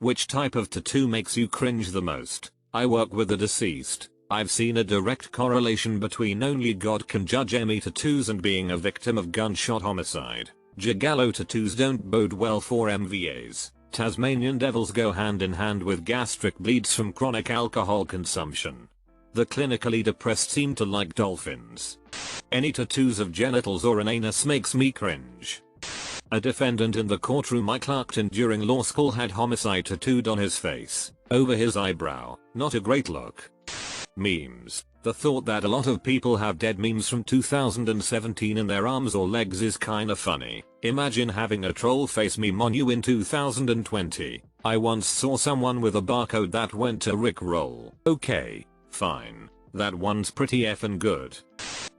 Which type of tattoo makes you cringe the most? I work with the deceased. I've seen a direct correlation between only God can judge me tattoos and being a victim of gunshot homicide. Gigallo tattoos don't bode well for MVAs. Tasmanian devils go hand in hand with gastric bleeds from chronic alcohol consumption. The clinically depressed seem to like dolphins. Any tattoos of genitals or an anus makes me cringe. A defendant in the courtroom I clerked in during law school had homicide tattooed on his face, over his eyebrow. Not a great look. Memes. The thought that a lot of people have dead memes from 2017 in their arms or legs is kinda funny. Imagine having a troll face meme on you in 2020. I once saw someone with a barcode that went to Rickroll. Okay, fine. That one's pretty effing good.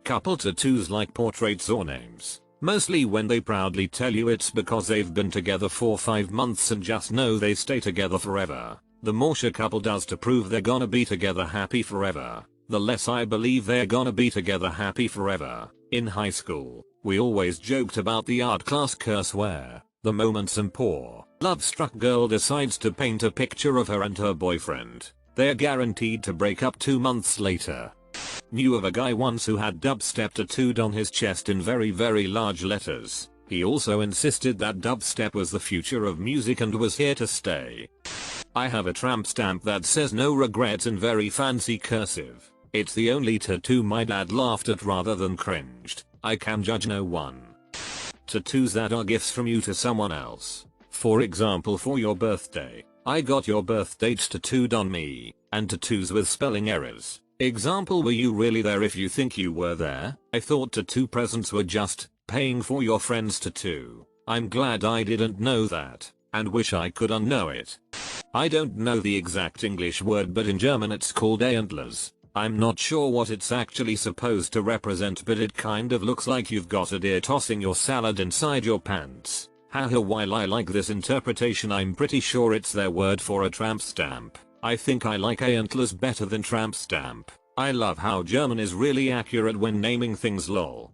Couple tattoos like portraits or names. Mostly when they proudly tell you it's because they've been together for 5 months and just know they stay together forever. The more a couple does to prove they're gonna be together happy forever, the less I believe they're gonna be together happy forever. In high school, we always joked about the art class curse where, the moment some poor, love-struck girl decides to paint a picture of her and her boyfriend, they're guaranteed to break up 2 months later. Knew of a guy once who had dubstep tattooed on his chest in very large letters. He also insisted that dubstep was the future of music and was here to stay. I have a tramp stamp that says no regrets in very fancy cursive. It's the only tattoo my dad laughed at rather than cringed. I can judge no one. Tattoos that are gifts from you to someone else. For example, for your birthday, I got your birth dates tattooed on me, and tattoos with spelling errors. Example, were you really there if you think you were there? I thought tattoo presents were just paying for your friend's tattoo. I'm glad I didn't know that, and wish I could unknow it. I don't know the exact English word, but in German it's called Antlers. I'm not sure what it's actually supposed to represent, but it kind of looks like you've got a deer tossing your salad inside your pants. Haha, while I like this interpretation, I'm pretty sure it's their word for a tramp stamp. I think I like Antlers better than tramp stamp. I love how German is really accurate when naming things, lol.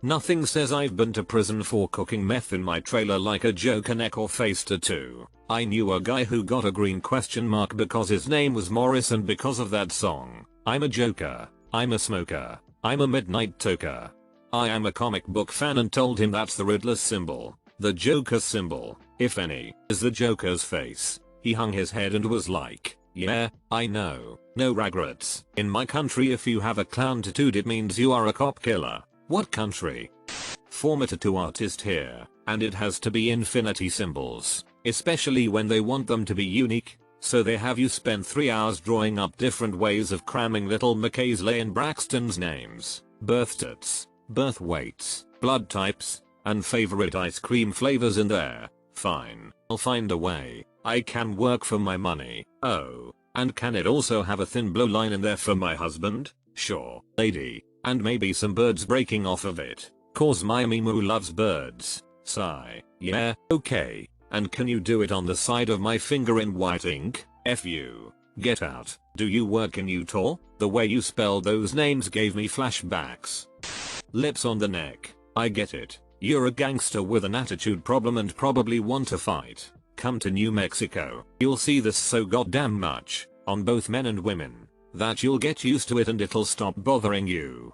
Nothing says I've been to prison for cooking meth in my trailer like a Joker neck or face tattoo. I knew a guy who got a green question mark because his name was Morris, and because of that song. I'm a joker. I'm a smoker. I'm a midnight toker. I am a comic book fan and told him that's the Riddler symbol. The Joker symbol, if any, is the Joker's face. He hung his head and was like, yeah, I know. No regrets. In my country, if you have a clown tattooed, it means you are a cop killer. What country? Former tattoo artist here, and it has to be infinity symbols, especially when they want them to be unique, so they have you spend 3 hours drawing up different ways of cramming little McKaysley and Braxton's names, birth dates, birth weights, blood types, and favorite ice cream flavors in there. Fine, I'll find a way. I can work for my money. Oh, and can it also have a thin blow line in there for my husband? Sure, lady. And maybe some birds breaking off of it, cause my Mimu loves birds. Sigh. Yeah, okay. And can you do it on the side of my finger in white ink? F you. Get out. Do you work in Utah? The way you spelled those names gave me flashbacks. Lips on the neck. I get it. You're a gangster with an attitude problem and probably want to fight. Come to New Mexico. You'll see this so goddamn much, on both men and women, that you'll get used to it and it'll stop bothering you.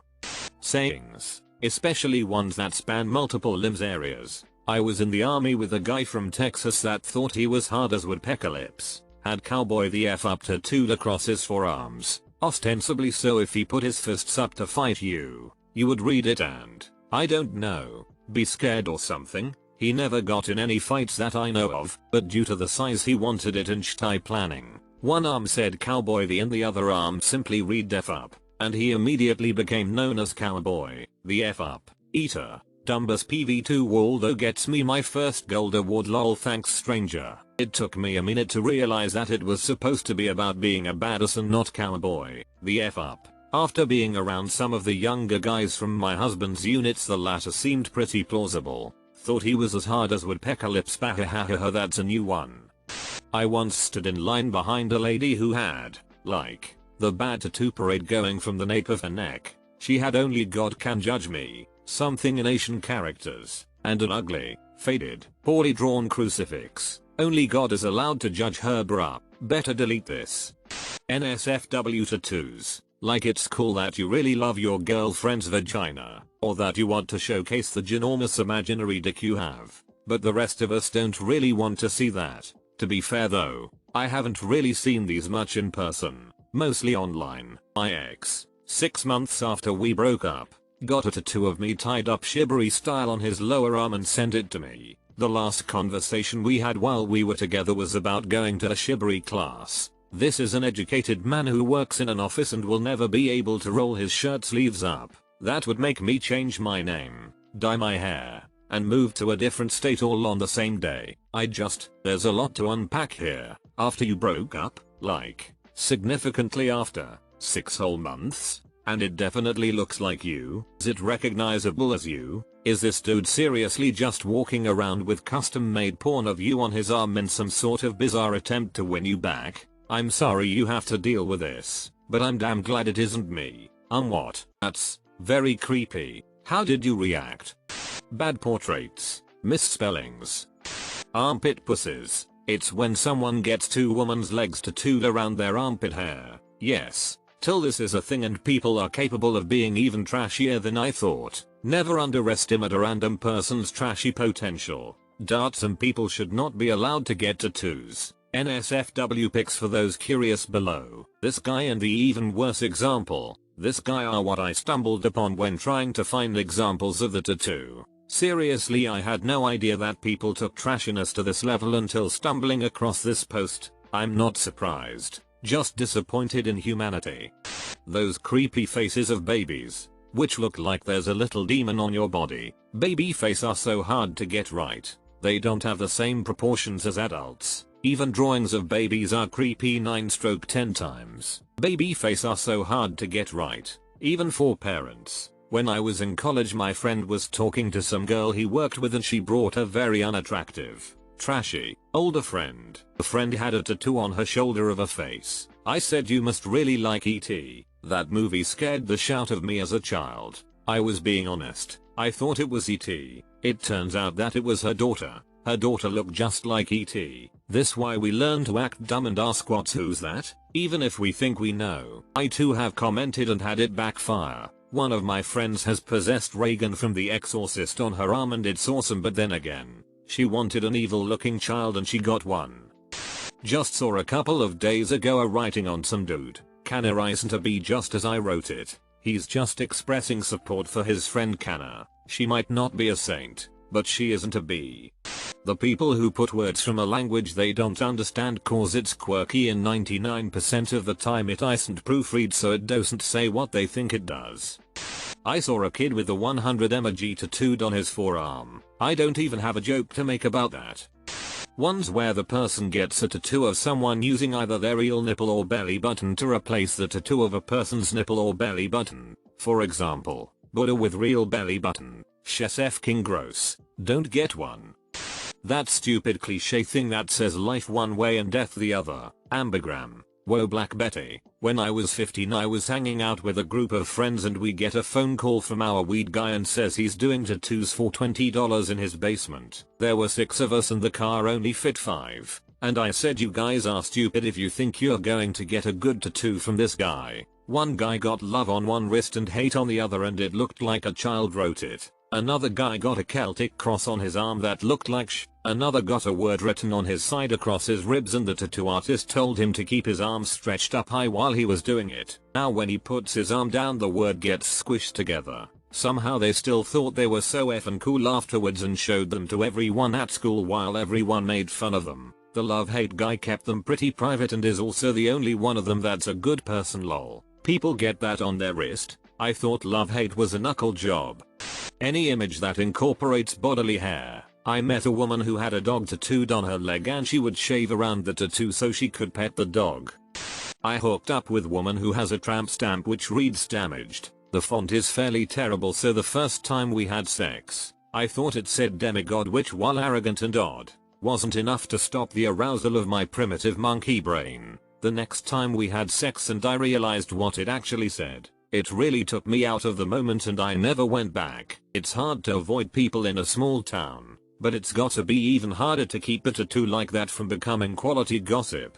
Sayings, especially ones that span multiple limbs areas. I was in the army with a guy from Texas that thought he was hard as woodpecker lips, had cowboy the F up tattooed across his forearms, ostensibly so if he put his fists up to fight you, you would read it and, I don't know, be scared or something. He never got in any fights that I know of, but due to the size he wanted it in Shtai planning. One arm said cowboy the and the other arm simply read F up, and he immediately became known as Cowboy, the F up, eater. Dumbus PV2 Waldo gets me my first gold award, lol, thanks stranger. It took me a minute to realize that it was supposed to be about being a badass and not cowboy, the F up. After being around some of the younger guys from my husband's units, the latter seemed pretty plausible. Thought he was as hard as woodpecker lips, bahahaha, that's a new one. I once stood in line behind a lady who had, like, the bad tattoo parade going from the nape of her neck. She had only God can judge me, something in Asian characters, and an ugly, faded, poorly drawn crucifix. Only God is allowed to judge her, bruh. Better delete this. NSFW tattoos. Like it's cool that you really love your girlfriend's vagina, or that you want to showcase the ginormous imaginary dick you have. But the rest of us don't really want to see that. To be fair though, I haven't really seen these much in person. Mostly online. My ex, 6 months after we broke up, got a tattoo of me tied up shibari style on his lower arm and sent it to me. The last conversation we had while we were together was about going to a shibari class. This is an educated man who works in an office and will never be able to roll his shirt sleeves up. That would make me change my name, dye my hair, and move to a different state all on the same day. There's a lot to unpack here. After you broke up, like, significantly after, 6 whole months? And it definitely looks like you. Is it recognizable as you? Is this dude seriously just walking around with custom made porn of you on his arm in some sort of bizarre attempt to win you back? I'm sorry you have to deal with this, but I'm damn glad it isn't me. What? That's very creepy. How did you react? Bad portraits, misspellings, armpit pussies. It's when someone gets 2 women's legs tattooed around their armpit hair. Yes. Till this is a thing and people are capable of being even trashier than I thought. Never underestimate a random person's trashy potential. Some people should not be allowed to get tattoos. NSFW pics for those curious below. This guy and the even worse example. This guy are what I stumbled upon when trying to find examples of the tattoo. Seriously, I had no idea that people took trashiness to this level until stumbling across this post. I'm not surprised. Just disappointed in humanity. Those creepy faces of babies, which look like there's a little demon on your body. Baby face are so hard to get right. They don't have the same proportions as adults. Even drawings of babies are creepy 9/10 times. Baby face are so hard to get right, even for parents. When I was in college, my friend was talking to some girl he worked with and she brought a very unattractive, trashy, older friend. The friend had a tattoo on her shoulder of a face. I said, "You must really like E.T. That movie scared the shit out of me as a child." I was being honest. I thought it was E.T. It turns out that it was her daughter. Her daughter looked just like E.T. This why we learn to act dumb and ask who's that? Even if we think we know. I too have commented and had it backfire. One of my friends has possessed Reagan from The Exorcist on her arm and it's awesome, but then again, she wanted an evil looking child and she got one. Just saw a couple of days ago a writing on some dude. Kanna isn't a B just as I wrote it. He's just expressing support for his friend Kanna. She might not be a saint, but she isn't a B. The people who put words from a language they don't understand cause it's quirky and 99% of the time it isn't proofread so it doesn't say what they think it does. I saw a kid with a 100 emoji tattooed on his forearm. I don't even have a joke to make about that. One's where the person gets a tattoo of someone using either their real nipple or belly button to replace the tattoo of a person's nipple or belly button. For example, Buddha with real belly button. Shesef King gross. Don't get one. That stupid cliche thing that says life one way and death the other. Ambigram. Whoa Black Betty. When I was 15 I was hanging out with a group of friends and we get a phone call from our weed guy and says he's doing tattoos for $20 in his basement. There were 6 of us and the car only fit 5. And I said, "You guys are stupid if you think you're going to get a good tattoo from this guy." One guy got love on one wrist and hate on the other and it looked like a child wrote it. Another guy got a Celtic cross on his arm that looked like sh. Another got a word written on his side across his ribs and the tattoo artist told him to keep his arms stretched up high while he was doing it. Now when he puts his arm down the word gets squished together. Somehow they still thought they were so effing cool afterwards and showed them to everyone at school while everyone made fun of them. The love-hate guy kept them pretty private and is also the only one of them that's a good person lol. People get that on their wrist. I thought love-hate was a knuckle job. Any image that incorporates bodily hair. I met a woman who had a dog tattooed on her leg and she would shave around the tattoo so she could pet the dog. I hooked up with woman who has a tramp stamp which reads damaged. The font is fairly terrible so the first time we had sex, I thought it said demigod which while arrogant and odd, wasn't enough to stop the arousal of my primitive monkey brain. The next time we had sex and I realized what it actually said. It really took me out of the moment and I never went back. It's hard to avoid people in a small town. but it's gotta be even harder to keep a tattoo like that from becoming quality gossip.